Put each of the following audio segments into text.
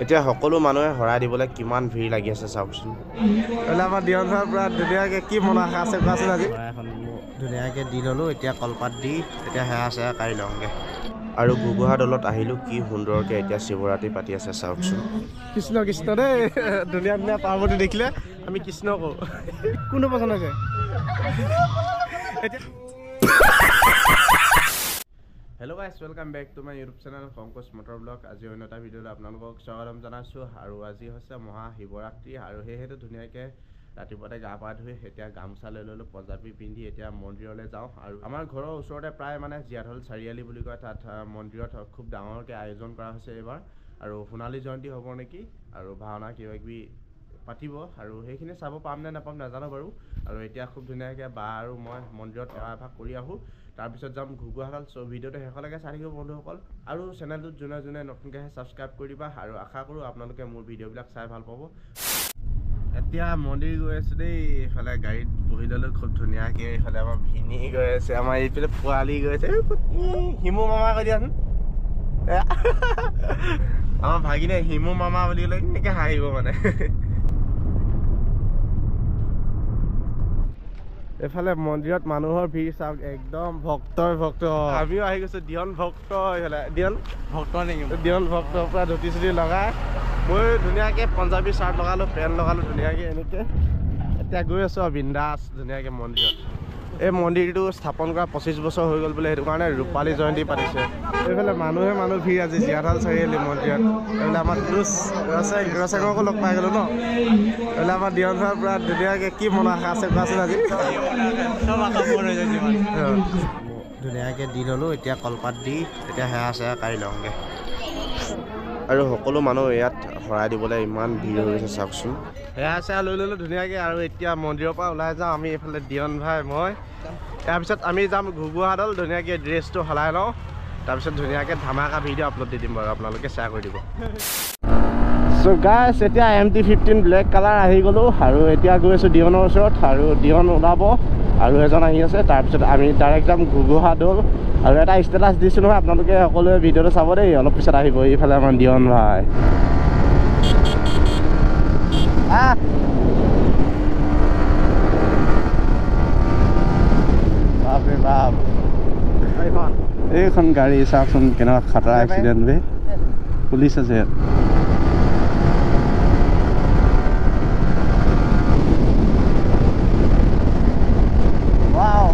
এতিয়া সকলো মানুহে হৰাই দিবলৈ কিমান ভিৰ লাগি আছে চাওকচোন। আমাৰ দিয়ন ভাই পুৰা ধুনীয়াকৈ কি মন আশা আছে কোৱাচোন আজি। এখন ধুনীয়াকৈ দি ল'লোঁ, এতিয়া কলপাত দি এতিয়া সেৱা চেৱা কাঢ়ি লওঁগৈ। আৰু ঘুগুহা দলত আহিলোঁ, কি সুন্দৰকৈ এতিয়া শিৱৰাত্ৰি পাতি আছে চাওকচোন। কৃষ্ণ কৃষ্ণ দেই, ধুনীয়া ধুনীয়া পাৰ্বতী দেখিলে আমি কৃষ্ণ কওঁ। কোনটো পচন্দ হৈছে এতিয়া? Hello' guys, welcome back to my YouTube channel কংকচ মটৰ ব্লগ। আজি অন্য এটা ভিডিঅ'লৈ আপোনালোকক স্বাগতম জনাইছোঁ। আৰু আজি হৈছে মহাশিৱৰাত্ৰি, আৰু সেয়েহেতু ধুনীয়াকৈ ৰাতিপুৱাতে গা পা ধুই এতিয়া গামোচা লৈ ল'লোঁ, পঞ্জাৱী পিন্ধি এতিয়া মন্দিৰলৈ যাওঁ। আৰু আমাৰ ঘৰৰ ওচৰতে প্ৰায় জীয়াঢল চাৰিআলি বুলি কয়, তাত মন্দিৰত খুব ডাঙৰকৈ আয়োজন কৰা হৈছে এইবাৰ। আৰু সোণালী জয়ন্তী হ'ব নেকি, আৰু ভাওনা কিবা কিবি পাতিব, আৰু সেইখিনি চাব পাম নে নাপাম নাজানো বাৰু। আৰু এতিয়া খুব ধুনীয়াকৈ বা আৰু মই মন্দিৰত সেৱা এভাগ কৰি আহোঁ, তাৰপিছত যাম ঘুগুহাডাল। চ' ভিডিঅ'টো শেষলৈকে চাই থাকিব বন্ধুসকল, আৰু চেনেলটোত যোনে যোনে নতুনকৈ ছাবস্ক্ৰাইব কৰি দিবা, আৰু আশা কৰোঁ আপোনালোকে মোৰ ভিডিঅ'বিলাক চাই ভাল পাব। এতিয়া মন্দিৰ গৈ আছোঁ দেই, এইফালে গাড়ীত বহি ল'লোঁ খুব ধুনীয়াকৈ। এইফালে আমাৰ ভিনি গৈ আছে, আমাৰ এইফালে পোৱালি গৈ আছে, হিমু মামা কৈ দিয়াচোন। আমাৰ ভাগিনে হিমু মামা বুলি ক'লে এনেকৈ হাঁহিব এইফালে মন্দিৰত মানুহৰ ভিৰ চাওক, একদম ভক্তই ভক্ত। আমিও আহি গৈছোঁ, দিয়ন ভক্ত। এইফালে দিয়ন ভক্ত নেকি? দিয়ন ভক্ত পুৰা ধুতি চুতি লগাই, মই ধুনীয়াকৈ পঞ্জাৱী চাৰ্ট লগালোঁ, পেণ্ট লগালোঁ ধুনীয়াকৈ এনেকৈ। এতিয়া গৈ আছোঁ আৰু বিন্দাছ ধুনীয়াকৈ মন্দিৰত। এই মন্দিৰটো স্থাপন কৰা 25 বছৰ হৈ গ'ল বোলে, সেইটো কাৰণে ৰূপালী জয়ন্তী পাতিছে। এইফালে মানুহ ভিৰ আজি জীয়াঢল চাৰিআলি মন্দিৰত। এইফালে আমাৰ ৰচাকৰকো লগ পাই গ'লোঁ ন। এইফালে আমাৰ দিয়ন ভাই পুৰা ধুনীয়াকৈ কি মন আশা আছে কোৱাচোন আজি। ধুনীয়াকৈ দি ল'লোঁ, এতিয়া কলপাত দি এতিয়া সেৱা চেৱা কাঢ়ি লওঁগৈ। আৰু সকলো মানুহ ইয়াত শৰাই দিবলৈ ইমান ভিৰ হৈ গৈছে চাওকচোন। সেৱা চেৱা লৈ ল'লোঁ ধুনীয়াকৈ, আৰু এতিয়া মন্দিৰৰ পৰা ওলাই যাওঁ আমি। এইফালে দিয়ন ভাই মই, তাৰপিছত আমি যাম ঘুগুহাডাল, ধুনীয়াকৈ ড্ৰেছটো সলাই লওঁ, তাৰপিছত ধুনীয়াকৈ ধামাকা ভিডিঅ' আপলোড দি দিম বাৰু, আপোনালোকে শ্বেয়াৰ কৰি দিব। চ' গাইছ, এতিয়া MT-15 ব্লেক কালাৰ আহি গ'লোঁ, আৰু এতিয়া গৈ আছোঁ দিয়নৰ ওচৰত, আৰু দিয়ন ওলাব আৰু এজন আহি আছে, তাৰপিছত আমি ডাইৰেক্ট যাম ঘুগুহা দৌল। আৰু এটা ষ্টেটাছ দিছোঁ নহয়, আপোনালোকে সকলোৱে ভিডিঅ'টো চাব দেই, অলপ পিছত আহিব। এইফালে আমাৰ দিয়ন ভাই বাপৰে বাপ, এইখন গাড়ী চাওকচোন কেনেকুৱা খাতৰা এক্সিডেণ্ট বে, পুলিচ আছে ইয়াত।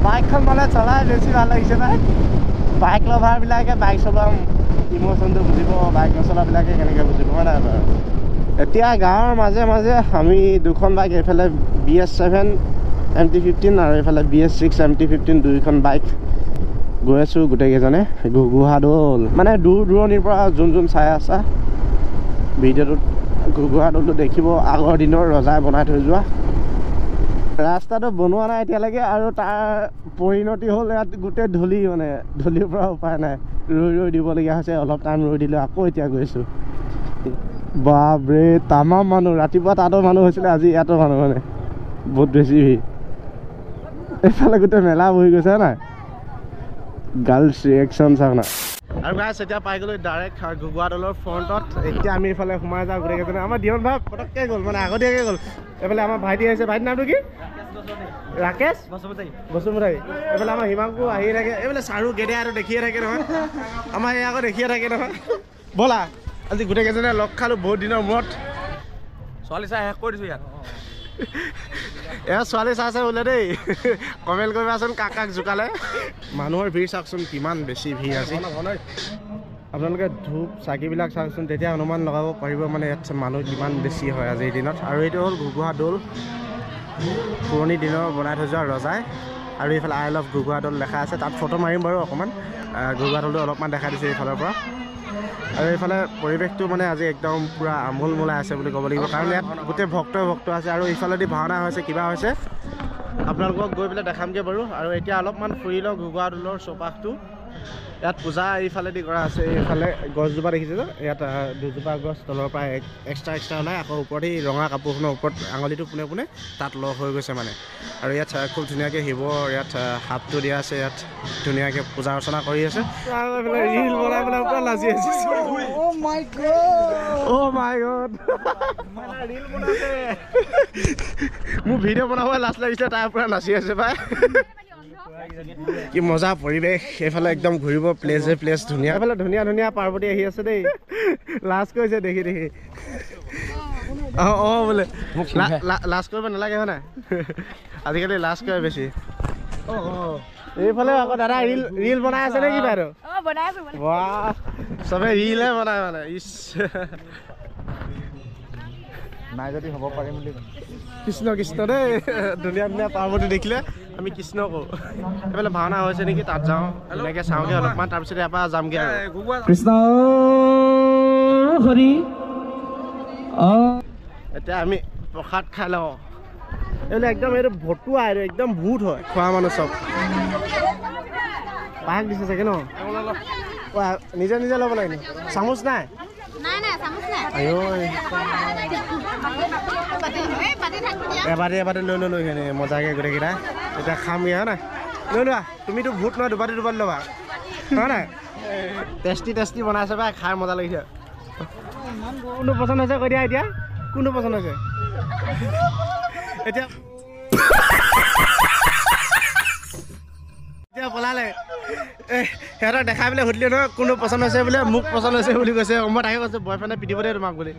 বাইকখন চলাই বেছি ভাল লাগিছে নাই? বাইক লভাৰবিলাকে বাইক চলাম ইম'চনটো বুজিব, বাইক নচলাবিলাকে কেনেকৈ বুজিব হয় নাই বাৰু। এতিয়া গাঁৱৰ মাজে মাজে আমি দুখন বাইক, এইফালে BS7 MT-15 আৰু এইফালে BS6 MT-15, দুইখন বাইক গৈ আছোঁ গোটেইকেইজনে ঘুগুহা দৌল। দূৰ দূৰণিৰ পৰা যোন চাই আছা ভিডিঅ'টোত, ঘুগুহা দৌলটো দেখিব, আগৰ দিনৰ ৰজাই বনাই থৈ যোৱা। ৰাস্তাটো বনোৱা নাই এতিয়ালৈকে, আৰু তাৰ পৰিণতি হ'ল ইয়াত গোটেই ধূলি, ধূলিৰ পৰা উপায় নাই, ৰৈ দিবলগীয়া হৈছে। অলপ টাইম ৰৈ দিলোঁ, আকৌ এতিয়া গৈছোঁ। বাপৰে তামাম মানুহ, ৰাতিপুৱা তাতো মানুহ হৈছিলে, আজি ইয়াতো মানুহ বহুত বেছি ভিৰ। এইফালে গোটেই মেলা বহি গৈছে নাই, গাৰ্লছ ৰিয়েকশ্যন চাওক না। আৰু গাইছ, এতিয়া পাই গ'লোঁ ডাইৰেক্ট ঘুগুহা দৌলৰ ফ্ৰণ্টত। এতিয়া আমি এইফালে সোমাই যাওঁ গোটেইকেইজনে। আমাৰ দিয়ন ভাই পটককৈ গ'ল, আগতীয়াকৈ গ'ল। এইফালে আমাৰ ভাইটি আহিছে, ভাইটিৰ নামটো কি? ৰাকেশ বসুমতাৰী। এইফালে আমাৰ হিমাংকু আহিয়ে থাকে, এইফালে চাৰু গেদেয়াটো দেখিয়ে থাকে নহয়, আমাৰ এই আকৌ দেখিয়ে থাকে নহয়। ব'লা আজি গোটেইকেইজনে লগ খালোঁ বহুত দিনৰ মূৰত। ছোৱালী চাই শেষ কৰি দিছোঁ ইয়াত। ছোৱালী চাই বোলে দেই, কমেণ্ট কৰিবাচোন কাক জোকালে। মানুহৰ ভিৰ চাওকচোন, কিমান বেছি ভিৰ আজি। আপোনালোকে ধূপ চাকিবিলাক চাওকচোন, তেতিয়া অনুমান লগাব পাৰিব ইয়াত মানুহ কিমান বেছি হয় আজিৰ দিনত। আৰু এইটো হ'ল ঘুগুহা দৌল, পুৰণি দিনৰ বনাই থৈ যোৱা ৰজাই। আৰু এইফালে আই লাভ ঘুগুহা দৌল লেখা আছে, তাত ফটো মাৰিম বাৰু অকণমান। ঘুগুহা দৌলটো অলপমান দেখাই দিছোঁ এইফালৰ পৰা। আৰু এইফালে পৰিৱেশটো আজি একদম পূৰা আমোল মোলাই আছে বুলি ক'ব লাগিব, কাৰণ ইয়াত গোটেই ভক্তই ভক্ত আছে। আৰু এইফালেদি ভাওনা হৈছে, কিবা হৈছে, আপোনালোকক গৈ পেলাই দেখামগৈ বাৰু। আৰু এতিয়া অলপমান ফুৰি লওঁ ঘুগুহা দৌলৰ চৌপাশটো, ইয়াত পূজা এইফালেদি কৰা আছে এইফালে গছজোপা দেখিছে যে ইয়াত দুজোপা গছ তলৰ পৰা এক্সট্ৰা ওলাই আকৌ ওপৰত এই ৰঙা কাপোৰখনৰ ওপৰত আঙুলিটো পোনে পোনে তাত লগ হৈ গৈছে মানে আৰু ইয়াত খুব ধুনীয়াকৈ শিৱৰ ইয়াত হাতটো দিয়া আছে ইয়াত ধুনীয়াকৈ পূজা অৰ্চনা কৰি আছে ৰিল বনাই পেলাই পুৰা লাজি আছে মোৰ ভিডিঅ' বনাব লাজ লাগিছে তাৰ পৰা নাচি আছে পাই কি মজা পৰিৱেশ এইফালে একদম ঘূৰিব প্লেচ ধুনীয়া এইফালে ধুনীয়া ধুনীয়া পাৰ্বতী আহি আছে দেই লাজ কৰিছে দেখি অঁ বোলে লাজ কৰিব নালাগে হয় নাই আজিকালি লাজ কৰে বেছি এইফালে আকৌ দাদা ৰিল বনাই আছে নে কিবা বাহ চবে ৰিলে বনাই মানে ইচ নাই যদি হ'ব পাৰিম বুলি কৃষ্ণ দেই ধুনীয়া ধুনীয়া পাৰ্বতী দেখিলে আমি কৃষ্ণ কওঁ এইফালে ভাওনা হৈছে নেকি তাত যাওঁ এনেকৈ চাওঁগৈ অলপমান তাৰপিছত ইয়াৰ পৰা যামগৈ আৰু কৃষ্ণ হৰি এতিয়া আমি প্ৰসাদ খাই লওঁ এইবিলাক একদম এইটো ভতুৱা এইটো একদম ভূত হয় খোৱা মানুহ চব পাক দিছে চাগে ন নিজে ল'ব লাগে চামুচ নাই এবাৰে লৈ সেইখিনি মজাকৈ গোটেইকেইটা এতিয়া খামগৈ হয় নাই লৈ লোৱা তুমিতো ভূত নহয় দুবাৰ ল'বা হয় নাই টেষ্টি বনাইছে বা খাই মজা লাগিছে কোনটো পচন্দ হৈছে কৈ দিয়া এতিয়া কোনটো পচন্দ হৈছে এতিয়া পলালে সিহঁতক দেখাই পেলাই সুধিলে নহয় কোনটো পচন্দ হৈছে বোলে মোক পচন্দ হৈছে বুলি কৈছে মই তাকে কৈছোঁ বয়ফ্ৰেণ্ডে পিটিব দে তোমাক বুলি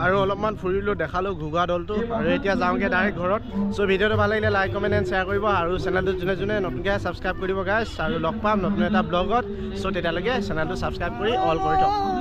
আৰু অলপমান ফুৰিলোঁ দেখালোঁ ঘুগুৱা দলটো আৰু এতিয়া যাওঁগৈ ডাইৰেক্ট ঘৰত চ' ভিডিঅ'টো ভাল লাগিলে লাইক কমেণ্ট এণ্ড শ্বেয়াৰ কৰিব আৰু চেনেলটো যোনে নতুনকৈ ছাবস্ক্ৰাইব কৰিব গাইছ আৰু লগ পাম নতুন এটা ব্লগত চ' তেতিয়ালৈকে চেনেলটো ছাবস্ক্ৰাইব কৰি অল কৰি থওক